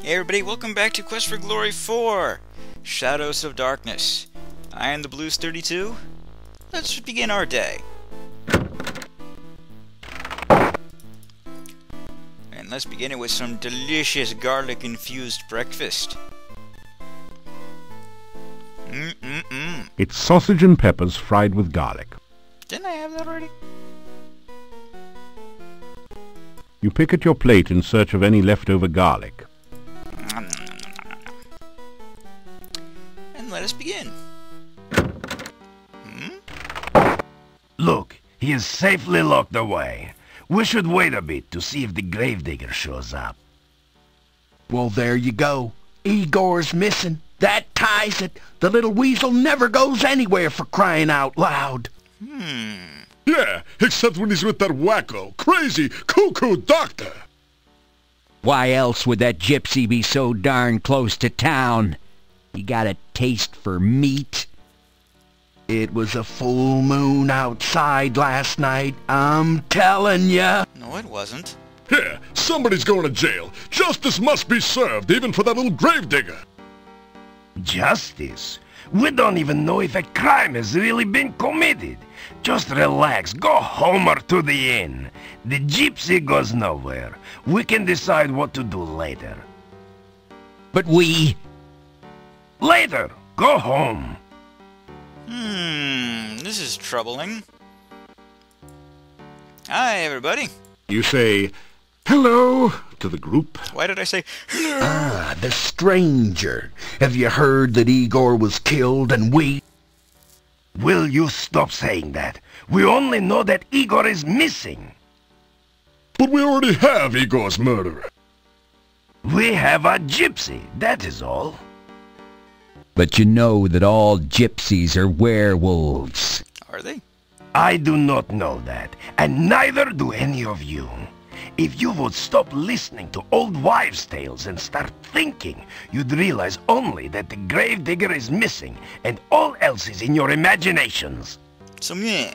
Hey everybody, welcome back to Quest for Glory 4, Shadows of Darkness. I am the Blues 32. Let's begin our day. And let's begin it with some delicious garlic-infused breakfast. It's sausage and peppers fried with garlic. Didn't I have that already? You pick at your plate in search of any leftover garlic. And let us begin. Look, he is safely locked away. We should wait a bit to see if the gravedigger shows up. Well, there you go. Igor's missing. That ties it. The little weasel never goes anywhere, for crying out loud. Yeah, except when he's with that wacko, crazy, cuckoo doctor. Why else would that gypsy be so darn close to town? He got a taste for meat. It was a full moon outside last night, I'm telling ya. No, it wasn't. Here, somebody's going to jail. Justice must be served, even for that little gravedigger. Justice? We don't even know if a crime has really been committed. Just relax, go home or to the inn. The gypsy goes nowhere. We can decide what to do later. But we... Later! Go home! This is troubling. Hi, everybody. You say, hello, to the group. Why did I say hello? Ah, the stranger. Have you heard that Igor was killed and we... Will you stop saying that? We only know that Igor is missing. But we already have Igor's murderer. We have a gypsy, that is all. But you know that all gypsies are werewolves. Are they? I do not know that, and neither do any of you. If you would stop listening to old wives' tales and start thinking, you'd realize only that the gravedigger is missing, and all else is in your imaginations. So meh.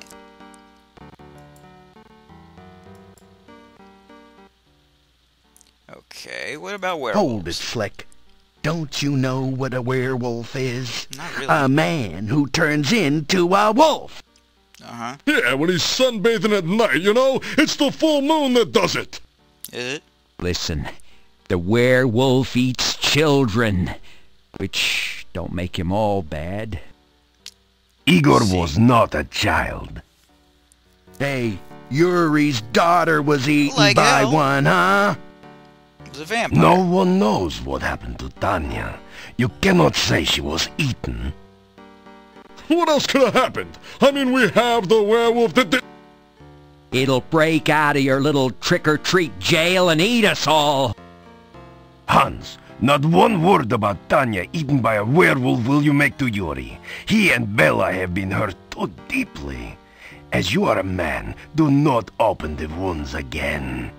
Okay, what about werewolves? Hold it, Slick. Don't you know what a werewolf is? Not really. A man who turns into a wolf. Uh-huh. Yeah, when he's sunbathing at night, you know? It's the full moon that does it. Is it? Listen, the werewolf eats children, which don't make him all bad. Igor was not a child. Hey, Yuri's daughter was eaten Like by hell. one, huh? It was a vampire. No one knows what happened to Tanya. You cannot say she was eaten. What else could have happened? I mean, we have the werewolf that did... It'll break out of your little trick-or-treat jail and eat us all. Hans, not one word about Tanya eaten by a werewolf will you make to Yuri. He and Bella have been hurt too deeply. As you are a man, do not open the wounds again.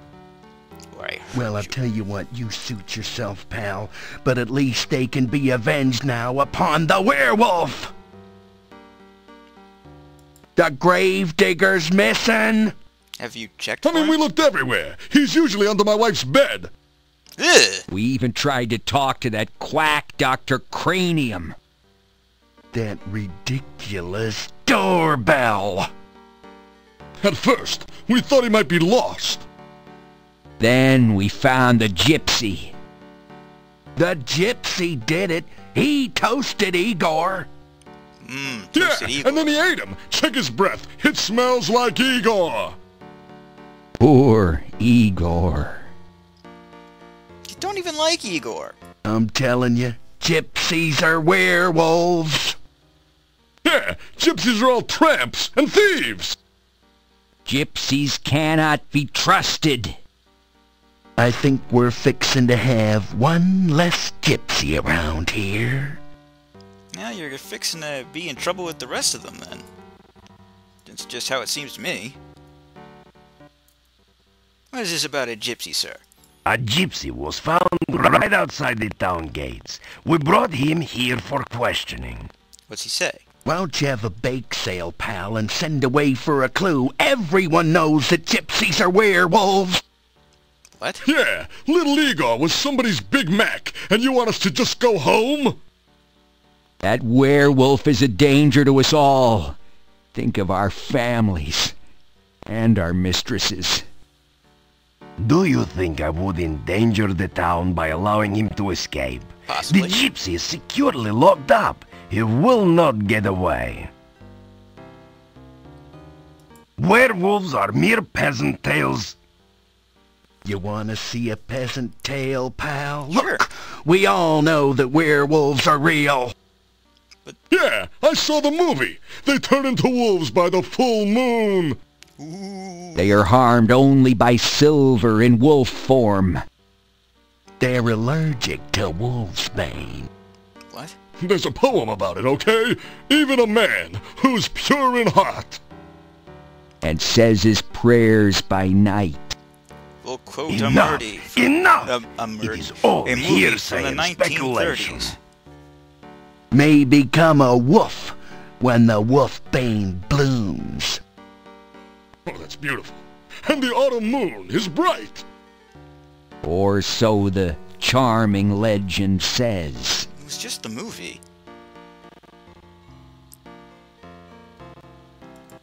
Right. Well, I'll tell you what, you suit yourself, pal. But at least they can be avenged now upon the werewolf. The gravedigger's missing. Have you checked I for mean, him? we looked everywhere. He's usually under my wife's bed. Ugh. We even tried to talk to that quack Dr. Cranium. That ridiculous doorbell. At first, we thought he might be lost. Then we found the gypsy. The gypsy did it. He toasted Igor. Yeah, Toasted Igor. and then he ate him. Check his breath. It smells like Igor. Poor Igor. You don't even like Igor. I'm telling you, gypsies are werewolves. Yeah, gypsies are all tramps and thieves. Gypsies cannot be trusted. I think we're fixing to have one less gypsy around here. Now you're fixing to be in trouble with the rest of them, then. That's just how it seems to me. What is this about a gypsy, sir? A gypsy was found right outside the town gates. We brought him here for questioning. What's he say? Why don't you have a bake sale, pal, and send away for a clue? Everyone knows that gypsies are werewolves. What? Yeah, little Igor was somebody's Big Mac, and you want us to just go home? That werewolf is a danger to us all. Think of our families and our mistresses. Do you think I would endanger the town by allowing him to escape? Possibly. The gypsy is securely locked up. He will not get away. Werewolves are mere peasant tales. You want to see a peasant tale, pal? Sure. Look, we all know that werewolves are real. Yeah, I saw the movie. They turn into wolves by the full moon. They are harmed only by silver in wolf form. They're allergic to wolf's bane. What? There's a poem about it, okay? Even a man who's pure in heart. And says his prayers by night. We'll quote Enough! Enough! It is all a movie hearsay from the and speculation. 1930s. May become a wolf when the wolf bane blooms. Oh, that's beautiful. And the autumn moon is bright. Or so the charming legend says. It was just a movie.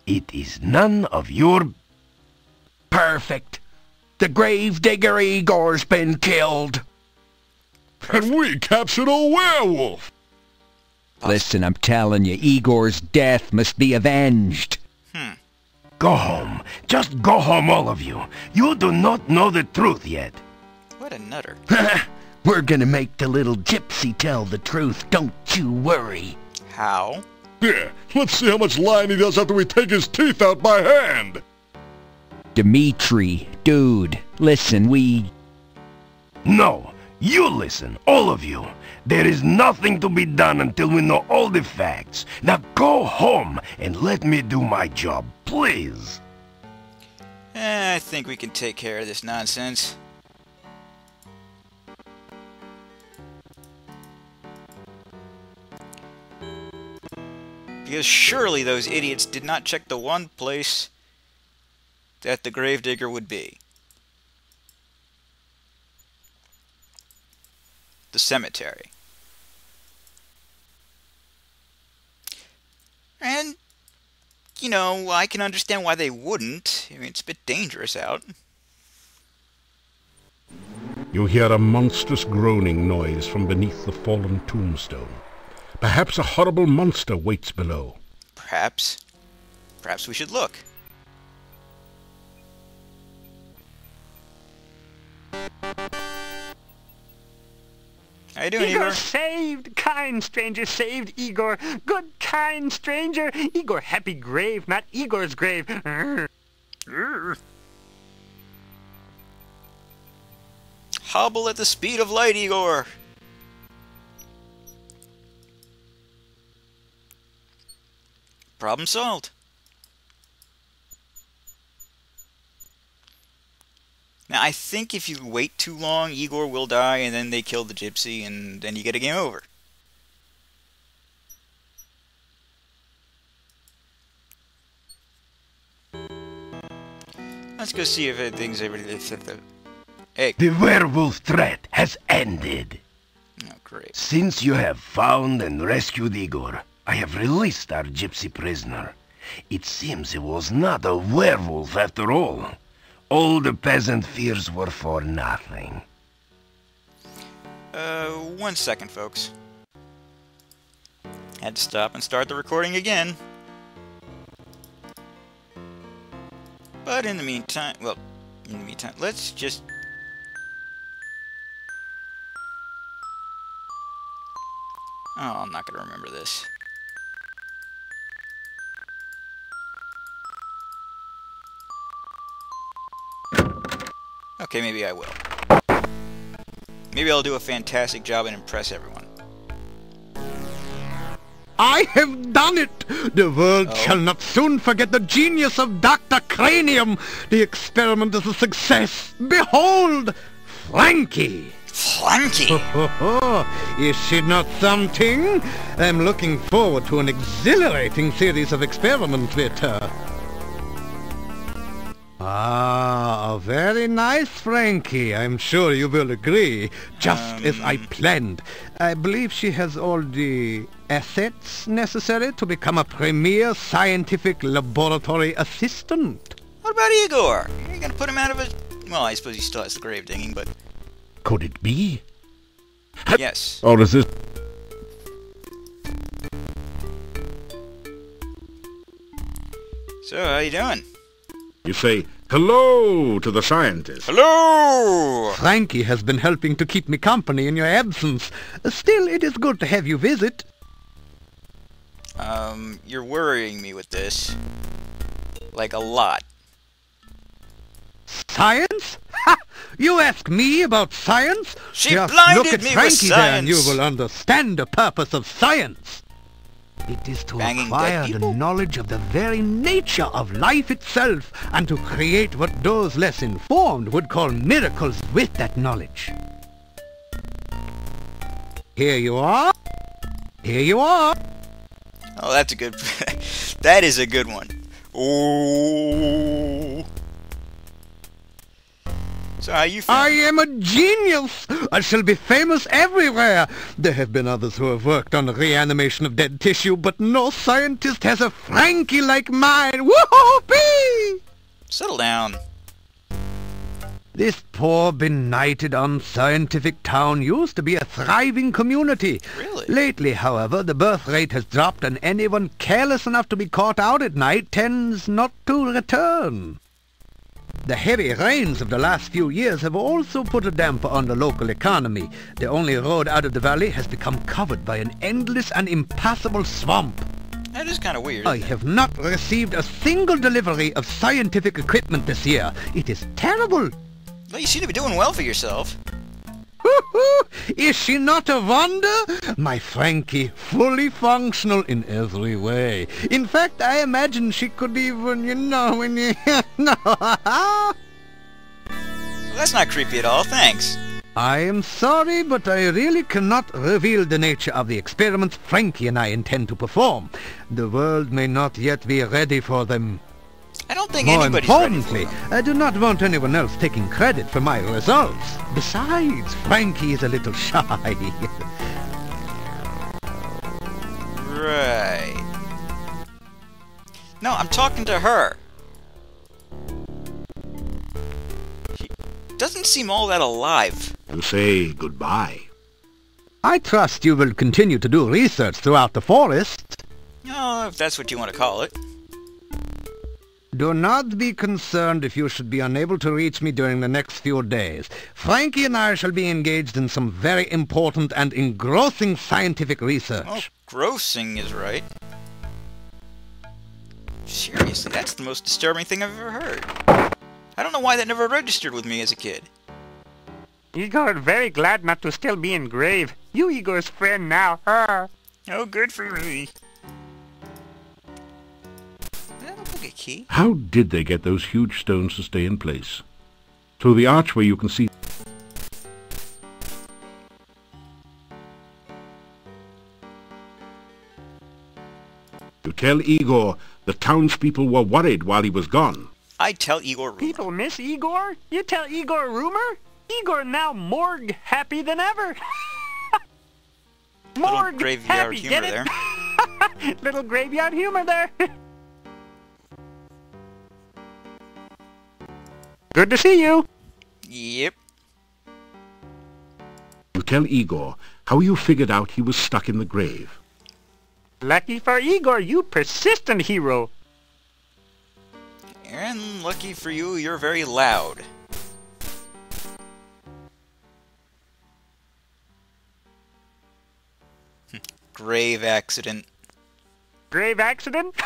It is none of your... Perfect. The gravedigger Igor's been killed. And we captured a werewolf. Listen, I'm telling you, Igor's death must be avenged. Go home. Just go home, all of you. You do not know the truth yet. What a nutter. We're gonna make the little gypsy tell the truth, don't you worry. How? Yeah, let's see how much lying he does after we take his teeth out by hand. Dimitri, dude, listen, No, you listen, all of you. There is nothing to be done until we know all the facts. Now go home and let me do my job, please. I think we can take care of this nonsense. Because surely those idiots did not check the one place that the gravedigger would be. The cemetery. And, you know, I can understand why they wouldn't. I mean, it's a bit dangerous out. You hear a monstrous groaning noise from beneath the fallen tombstone. Perhaps a horrible monster waits below. Perhaps we should look. How you doing, Igor? Igor saved! Kind stranger saved Igor! Good kind stranger! Igor happy grave, not Igor's grave! Hobble at the speed of light, Igor! Problem solved. Now, I think if you wait too long, Igor will die, and then they kill the gypsy, and then you get a game over. Let's go see if things everything. Hey. The werewolf threat has ended. Oh, great. Since you have found and rescued Igor, I have released our gypsy prisoner. It seems he was not a werewolf after all. All the peasant fears were for nothing. 1 second, folks. Had to stop and start the recording again. But in the meantime, let's just... Oh, I'm not going to remember this. Okay, maybe I will. Maybe I'll do a fantastic job and impress everyone. I have done it! The world shall not soon forget the genius of Dr. Cranium. The experiment is a success. Behold, Frankie! Flanky! Is she not something? I'm looking forward to an exhilarating series of experiments with her. Ah, A very nice Frankie, I'm sure you will agree. Just as I planned. I believe she has all the assets necessary to become a premier scientific laboratory assistant. What about Igor? Are you gonna put him out of his... Well, I suppose he still has the grave digging, but... Could it be? Yes. Or is this... So, how you doing? You say hello to the scientist. Hello! Frankie has been helping to keep me company in your absence. Still, it is good to have you visit. You're worrying me with this. Like, a lot. Science? Ha! You ask me about science? She Just blinded look at me with Frankie there and you science. will understand the purpose of science. It is to Banging acquire dead the people? knowledge of the very nature of life itself and to create what those less informed would call miracles with that knowledge. Here you are. Here you are. Oh, that's a good... That is a good one. Oh. So how you I feeling? am a genius! I shall be famous everywhere! There have been others who have worked on the reanimation of dead tissue, but no scientist has a Frankie like mine! Whoopee! Settle down. This poor, benighted, unscientific town used to be a thriving community. Really? Lately, however, the birth rate has dropped and anyone careless enough to be caught out at night tends not to return. The heavy rains of the last few years have also put a damper on the local economy. The only road out of the valley has become covered by an endless and impassable swamp. That is kind of weird. I have not received a single delivery of scientific equipment this year. It is terrible. Well, you seem to be doing well for yourself. Is she not a wonder? My Frankie, fully functional in every way. In fact, I imagine she could even, when you... No. Well, that's not creepy at all, thanks. I am sorry, but I really cannot reveal the nature of the experiments Frankie and I intend to perform. The world may not yet be ready for them. I don't think More anybody's ready for importantly, them. I do not want anyone else taking credit for my results. Besides, Frankie is a little shy. Right. No, I'm talking to her. She doesn't seem all that alive. You say goodbye. I trust you will continue to do research throughout the forest. Oh, if that's what you want to call it. Do not be concerned if you should be unable to reach me during the next few days. Frankie and I shall be engaged in some very important and engrossing scientific research. Oh, grossing is right. Seriously, that's the most disturbing thing I've ever heard. I don't know why that never registered with me as a kid. Igor, very glad not to still be in grave. You Igor's friend now. Oh, good for me. That look like a key. How did they get those huge stones to stay in place? Through the archway you can see... You tell Igor the townspeople were worried while he was gone. I tell Igor rumor. People miss Igor? You tell Igor rumor? Igor now morgue happy than ever. Morgue graveyard happy, humor get it? there. Little graveyard humor there. Good to see you. Yep. You tell Igor how you figured out he was stuck in the grave. Lucky for Igor, you persistent hero. And lucky for you, you're very loud. Grave accident. Grave accident?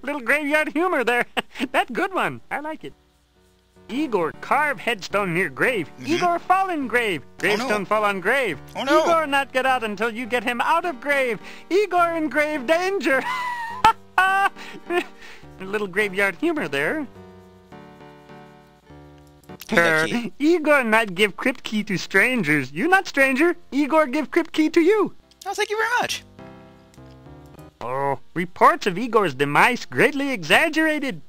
Little graveyard humor there. That good one. I like it. Igor carve headstone near grave. Igor fall in grave. Gravestone fall on grave. Oh no. Igor not get out until you get him out of grave. Igor in grave danger. A little graveyard humor there. Key. Igor not give crypt key to strangers. You not stranger. Igor give crypt key to you. Oh, thank you very much. Oh, reports of Igor's demise greatly exaggerated.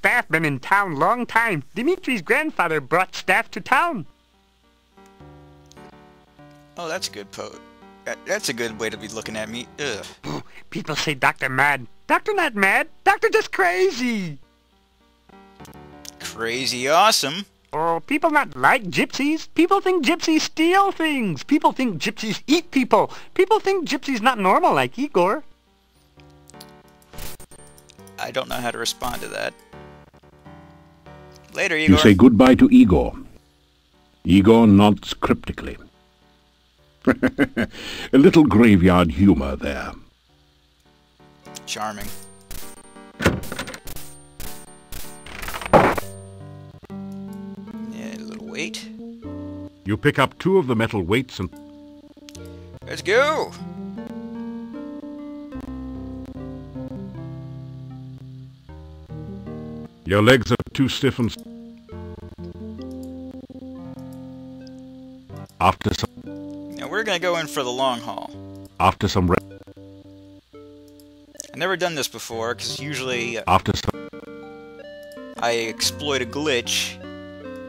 staff been in town long time. Dimitri's grandfather brought staff to town. Oh, that's a good that's a good way to be looking at me. Ugh. Oh, people say Doctor mad. Doctor not mad. Doctor just crazy. Crazy awesome. Oh, people not like gypsies. People think gypsies steal things. People think gypsies eat people. People think gypsies not normal like Igor. I don't know how to respond to that. Later, Igor. You say goodbye to Igor. Igor nods cryptically. A little graveyard humor there. Charming. Yeah, a little weight. You pick up 2 of the metal weights and... Let's go! Your legs are too stiff and... After some... Now we're gonna go in for the long haul. After some... I've never done this before, because usually After some... I exploit a glitch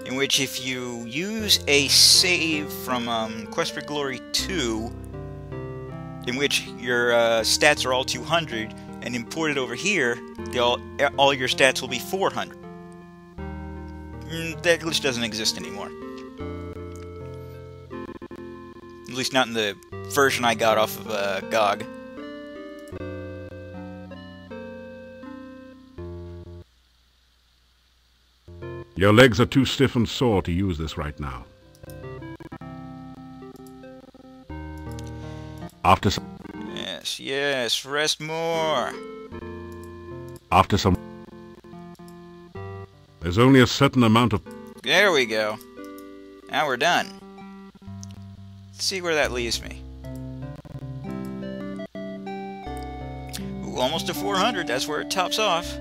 in which if you use a save from Quest for Glory 2, in which your stats are all 200, and import it over here, all your stats will be 400. That glitch doesn't exist anymore. At least not in the version I got off of GOG. Your legs are too stiff and sore to use this right now. After some... Yes, yes, rest more. After some... There's only a certain amount of... There we go. Now we're done. Let's see where that leaves me. Ooh, almost to 400. That's where it tops off.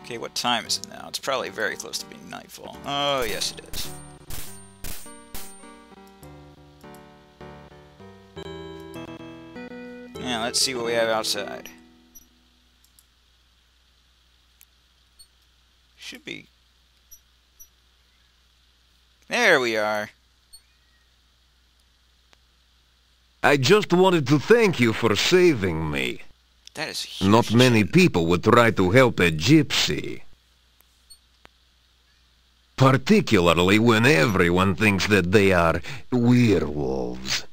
Okay, what time is it now? It's probably very close to being nightfall. Oh, yes it is. Now, let's see what we have outside. Should be... There we are. I just wanted to thank you for saving me. That is a huge Not many achievement. people would try to help a gypsy. Particularly when everyone thinks that they are werewolves.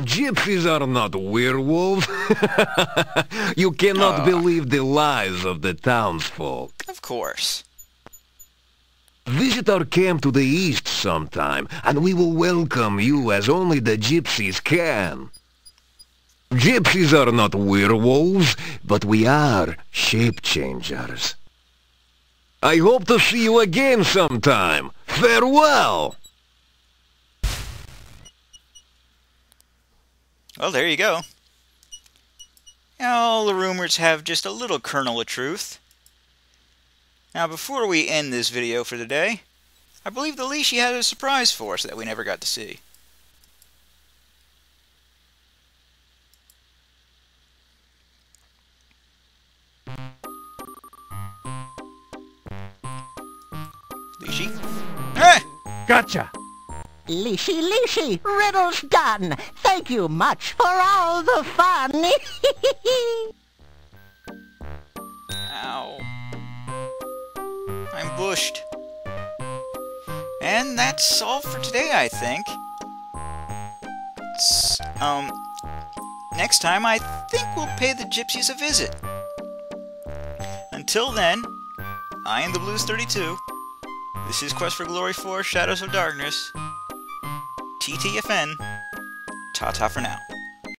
Gypsies are not werewolves. You cannot believe the lies of the townsfolk. Of course. Visit our camp to the east sometime, and we will welcome you as only the gypsies can. Gypsies are not werewolves, but we are shape-changers. I hope to see you again sometime. Farewell! Well, there you go. All the rumors have just a little kernel of truth. Now, before we end this video for today, I believe the Lishi had a surprise for us that we never got to see. Lishi? Ah! Gotcha. Lishi, riddle's done. Thank you much for all the fun. Ow. I'm bushed. And that's all for today, I think. Next time, I think we'll pay the gypsies a visit. Until then, I am the Blues 32. This is Quest for Glory 4, Shadows of Darkness. TTFN. Ta-ta for now.